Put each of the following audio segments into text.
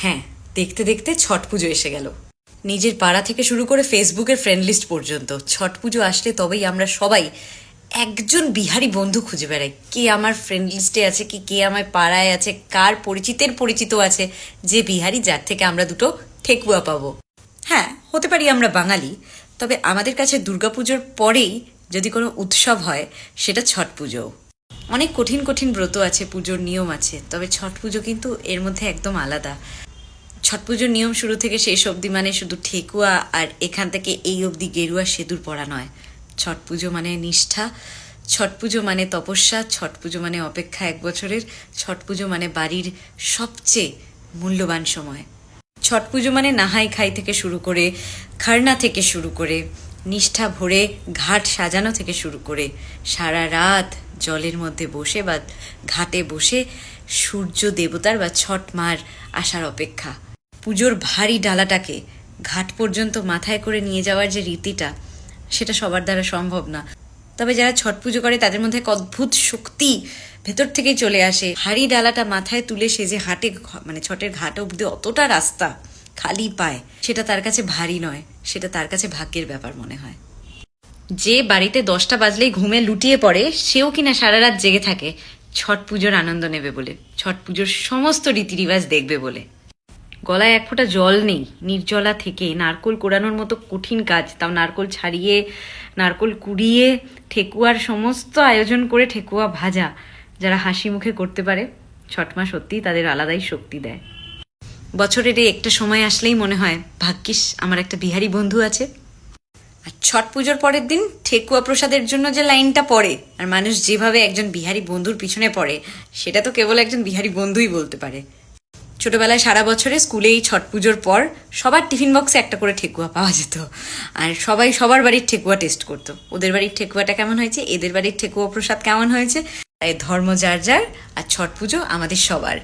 হ্যাঁ, দেখতে দেখতে ছট পুজো এসে গেল। নিজের পাড়া থেকে শুরু করে ফেসবুকের ফ্রেন্ড লিস্ট পর্যন্ত ছট পুজো আসলে তবেই আমরা সবাই একজন বিহারি বন্ধু খুঁজে বেড়াই। কে আমার ফ্রেন্ড লিস্টে আছে, কি কে আমার পাড়ায় আছে, কার পরিচিতের পরিচিত আছে যে বিহারি, যার থেকে আমরা দুটো ঠেকুয়া পাবো। হ্যাঁ, হতে পারি আমরা বাঙালি, তবে আমাদের কাছে দুর্গাপুজোর পরেই যদি কোনো উৎসব হয় সেটা ছট পুজো। অনেক কঠিন কঠিন ব্রত আছে, পুজোর নিয়ম আছে, তবে ছট পুজো কিন্তু এর মধ্যে একদম আলাদা। ছট পুজোর নিয়ম শুরু থেকে শেষ অবধি মানে শুধু ঠেকুয়া আর এখান থেকে এই অবধি গেরুয়া সিঁদুর পরা নয়। ছট পুজো মানে নিষ্ঠা, ছট পুজো মানে তপস্যা, ছট পুজো মানে অপেক্ষা 1 বছরের, ছট পুজো মানে বাড়ির সবচেয়ে মূল্যবান সময়। ছট পুজো মানে নাহাই খাই থেকে শুরু করে, খারনা থেকে শুরু করে, নিষ্ঠা ভরে ঘাট সাজানো থেকে শুরু করে, সারা রাত জলের মধ্যে বসে বা ঘাটে বসে সূর্য দেবতার বা ছট মার আসার অপেক্ষা। পুজোর ভারী ডালাটাকে ঘাট পর্যন্ত মাথায় করে নিয়ে যাওয়ার যে রীতিটা, সেটা সবার দ্বারা সম্ভব না। তবে যারা ছট পুজো করে তাদের মধ্যে এক অদ্ভুত শক্তি ভেতর থেকেই চলে আসে। ভারী ডালাটা মাথায় তুলে সে যে হাটে মানে ছটের ঘাট অব্দি অতটা রাস্তা খালি পায়, সেটা তার কাছে ভারী নয়, সেটা তার কাছে ভাগ্যের ব্যাপার মনে হয়। যে বাড়িতে 10টা বাজলেই ঘুমে লুটিয়ে পড়ে, সেও কিনা সারা রাত জেগে থাকে ছট পুজোর আনন্দ নেবে বলে, ছট পুজোর সমস্ত রীতিরিবাজ দেখবে বলে। গলায় এক ফোঁটা জল নেই, নির্জলা থেকে নারকোল কোড়ানোর মতো কঠিন কাজ, তাও নারকোল ছাড়িয়ে নারকোল কুড়িয়ে ঠেকুয়ার সমস্ত আয়োজন করে ঠেকুয়া ভাজা যারা হাসি মুখে করতে পারে, ছট মা সত্যিই তাদের আলাদাই শক্তি দেয়। বছরের এই একটা সময় আসলেই মনে হয় ভাগ্যিস আমার একটা বিহারি বন্ধু আছে। আর ছট পুজোর পরের দিন ঠেকুয়া প্রসাদের জন্য যে লাইনটা পড়ে আর মানুষ যেভাবে একজন বিহারি বন্ধুর পিছনে পড়ে, সেটা তো কেবল একজন বিহারি বন্ধুই বলতে পারে। ছোটবেলায় সারা বছরে স্কুলে এই ছট পুজোর পর সবার টিফিন বক্সে একটা করে ঠেকুয়া পাওয়া যেত, আর সবাই সবার বাড়ির ঠেকুয়া টেস্ট করতো। ওদের বাড়ির ঠেকুয়াটা কেমন হয়েছে, এদের বাড়ির ঠেকুয়া প্রসাদ কেমন হয়েছে। তাই ধর্ম যার যার, আর ছট পুজো আমাদের সবার।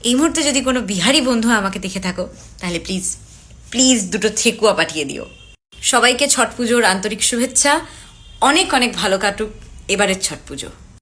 এই মুহূর্তে যদি কোনো বিহারি বন্ধু আমাকে দেখে থাকো, তাহলে প্লিজ প্লিজ দুটো ঠেকুয়া পাঠিয়ে দিও। সবাইকে ছট পুজোর আন্তরিক শুভেচ্ছা। অনেক অনেক ভালো কাটুক এবারের ছট পুজো।